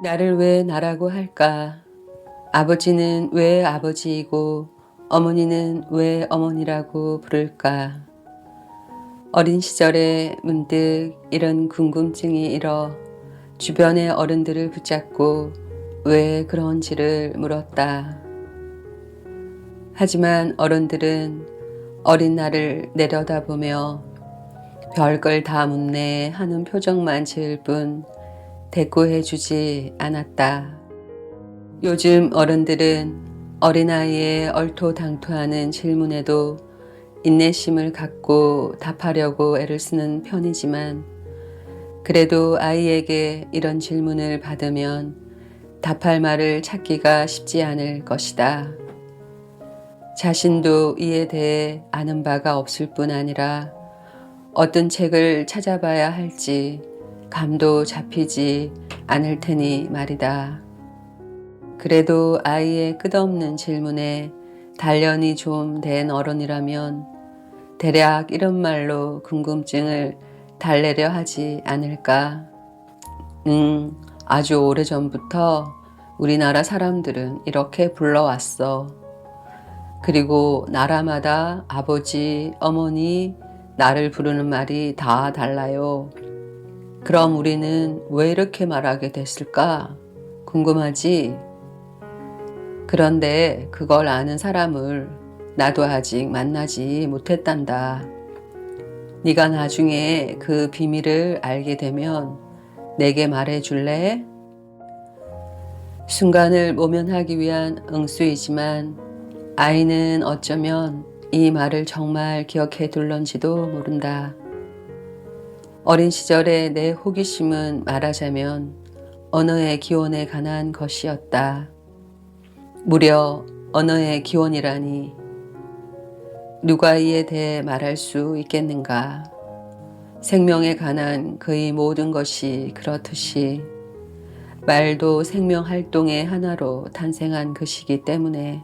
나를 왜 나라고 할까? 아버지는 왜 아버지이고 어머니는 왜 어머니라고 부를까? 어린 시절에 문득 이런 궁금증이 일어 주변의 어른들을 붙잡고 왜 그런지를 물었다. 하지만 어른들은 어린 나를 내려다보며 별걸 다 묻네 하는 표정만 지을 뿐 대꾸해주지 않았다. 요즘 어른들은 어린아이의 얼토당토하는 질문에도 인내심을 갖고 답하려고 애를 쓰는 편이지만 그래도 아이에게 이런 질문을 받으면 답할 말을 찾기가 쉽지 않을 것이다. 자신도 이에 대해 아는 바가 없을 뿐 아니라 어떤 책을 찾아봐야 할지 감도 잡히지 않을 테니 말이다. 그래도 아이의 끝없는 질문에 단련이 좀 된 어른이라면 대략 이런 말로 궁금증을 달래려 하지 않을까? 아주 오래전부터 우리나라 사람들은 이렇게 불러왔어. 그리고 나라마다 아버지, 어머니, 나를 부르는 말이 다 달라요. 그럼 우리는 왜 이렇게 말하게 됐을까? 궁금하지? 그런데 그걸 아는 사람을 나도 아직 만나지 못했단다. 네가 나중에 그 비밀을 알게 되면 내게 말해줄래? 순간을 모면하기 위한 응수이지만 아이는 어쩌면 이 말을 정말 기억해 둘런지도 모른다. 어린 시절의 내 호기심은 말하자면 언어의 기원에 관한 것이었다. 무려 언어의 기원이라니 누가 이에 대해 말할 수 있겠는가? 생명에 관한 거의 모든 것이 그렇듯이 말도 생명 활동의 하나로 탄생한 것이기 때문에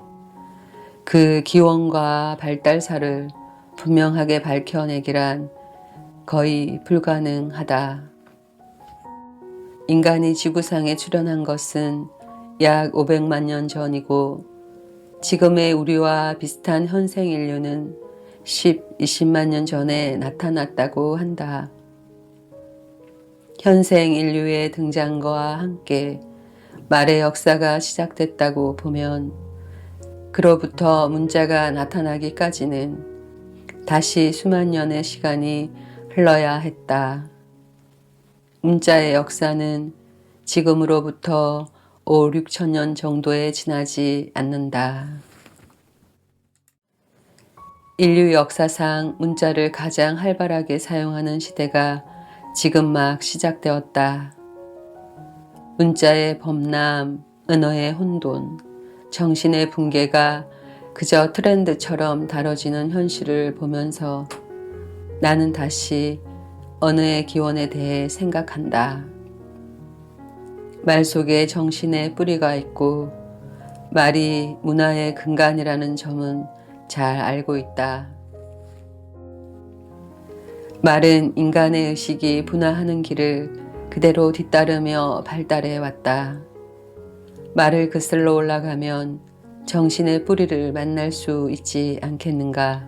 그 기원과 발달사를 분명하게 밝혀내기란 거의 불가능하다. 인간이 지구상에 출현한 것은 약 500만 년 전이고 지금의 우리와 비슷한 현생 인류는 20만 년 전에 나타났다고 한다. 현생 인류의 등장과 함께 말의 역사가 시작됐다고 보면 그로부터 문자가 나타나기까지는 다시 수만 년의 시간이 흘러야 했다. 문자의 역사는 지금으로부터 5, 6천 년 정도에 지나지 않는다. 인류 역사상 문자를 가장 활발하게 사용하는 시대가 지금 막 시작되었다. 문자의 범람, 언어의 혼돈, 정신의 붕괴가 그저 트렌드처럼 다뤄지는 현실을 보면서 나는 다시 언어의 기원에 대해 생각한다. 말 속에 정신의 뿌리가 있고 말이 문화의 근간이라는 점은 잘 알고 있다. 말은 인간의 의식이 분화하는 길을 그대로 뒤따르며 발달해 왔다. 말을 거슬러 올라가면 정신의 뿌리를 만날 수 있지 않겠는가?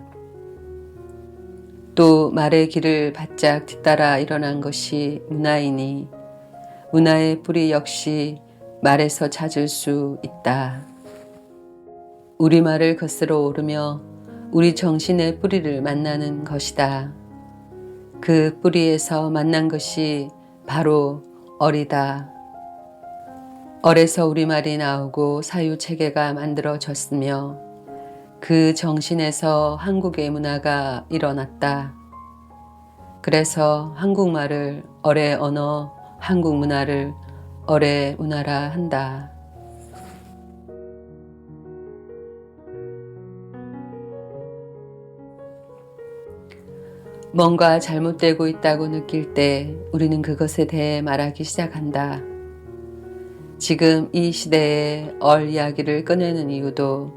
또 말의 길을 바짝 뒤따라 일어난 것이 문화이니 문화의 뿌리 역시 말에서 찾을 수 있다. 우리말을 거슬러 오르며 우리 정신의 뿌리를 만나는 것이다. 그 뿌리에서 만난 것이 바로 어리다. 얼에서 우리말이 나오고 사유체계가 만들어졌으며 그 정신에서 한국의 문화가 일어났다. 그래서 한국말을 얼의 언어, 한국 문화를 얼의 문화라 한다. 뭔가 잘못되고 있다고 느낄 때 우리는 그것에 대해 말하기 시작한다. 지금 이 시대에 얼 이야기를 꺼내는 이유도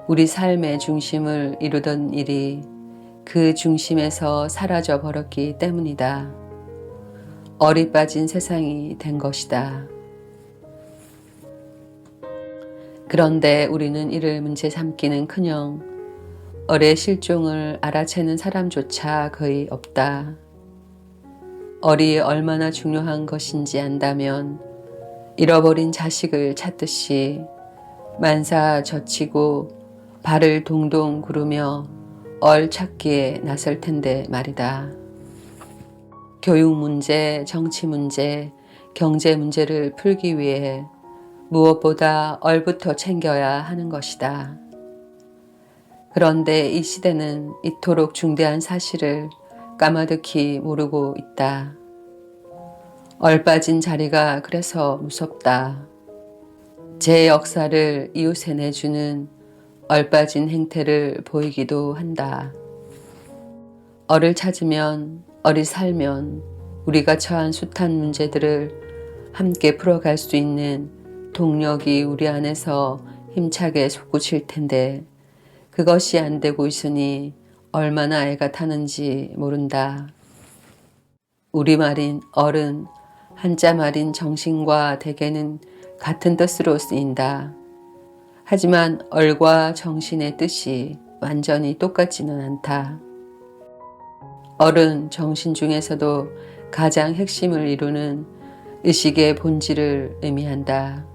우리 삶의 중심을 이루던 일이 그 중심에서 사라져 버렸기 때문이다. 얼이 빠진 세상이 된 것이다. 그런데 우리는 이를 문제 삼기는커녕 얼의 실종을 알아채는 사람조차 거의 없다. 얼이 얼마나 중요한 것인지 안다면 잃어버린 자식을 찾듯이 만사 젖히고 발을 동동 구르며 얼 찾기에 나설 텐데 말이다. 교육 문제, 정치 문제, 경제 문제를 풀기 위해 무엇보다 얼부터 챙겨야 하는 것이다. 그런데 이 시대는 이토록 중대한 사실을 까마득히 모르고 있다. 얼 빠진 자리가 그래서 무섭다. 제 역사를 이웃에 내주는 얼 빠진 행태를 보이기도 한다. 얼을 찾으면, 얼이 살면 우리가 처한 숱한 문제들을 함께 풀어갈 수 있는 동력이 우리 안에서 힘차게 솟구칠 텐데 그것이 안 되고 있으니 얼마나 애가 타는지 모른다. 우리말인 얼은 한자말인 정신과 대개는 같은 뜻으로 쓰인다. 하지만 얼과 정신의 뜻이 완전히 똑같지는 않다. 얼은 정신 중에서도 가장 핵심을 이루는 의식의 본질을 의미한다.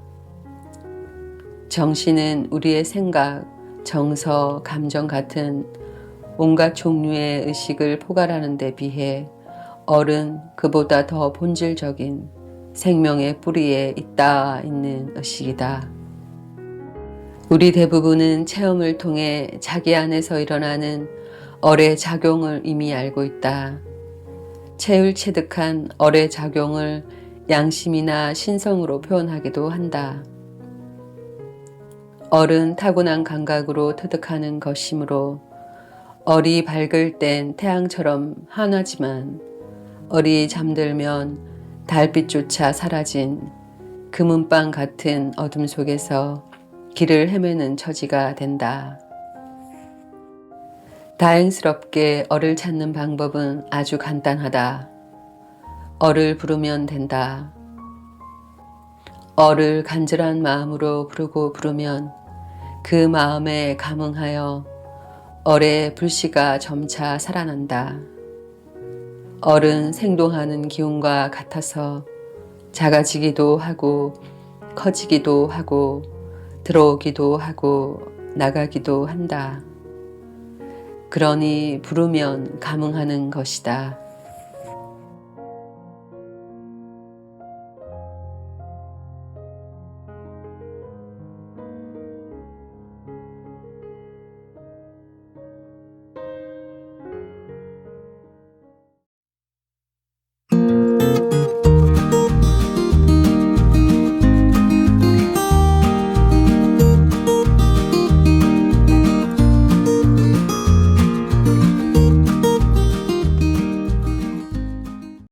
정신은 우리의 생각, 정서, 감정 같은 온갖 종류의 의식을 포괄하는 데 비해 얼은 그보다 더 본질적인 생명의 뿌리에 있는 의식이다. 우리 대부분은 체험을 통해 자기 안에서 일어나는 얼의 작용을 이미 알고 있다. 체울체득한 얼의 작용을 양심이나 신성으로 표현하기도 한다. 얼은 타고난 감각으로 터득하는 것이므로 얼이 밝을 땐 태양처럼 환하지만 얼이 잠들면 달빛조차 사라진 금은방 같은 어둠 속에서 길을 헤매는 처지가 된다. 다행스럽게 얼을 찾는 방법은 아주 간단하다. 얼을 부르면 된다. 얼을 간절한 마음으로 부르면 그 마음에 감응하여 얼의 불씨가 점차 살아난다. 얼은 생동하는 기운과 같아서 작아지기도 하고 커지기도 하고 들어오기도 하고 나가기도 한다. 그러니 부르면 감응하는 것이다.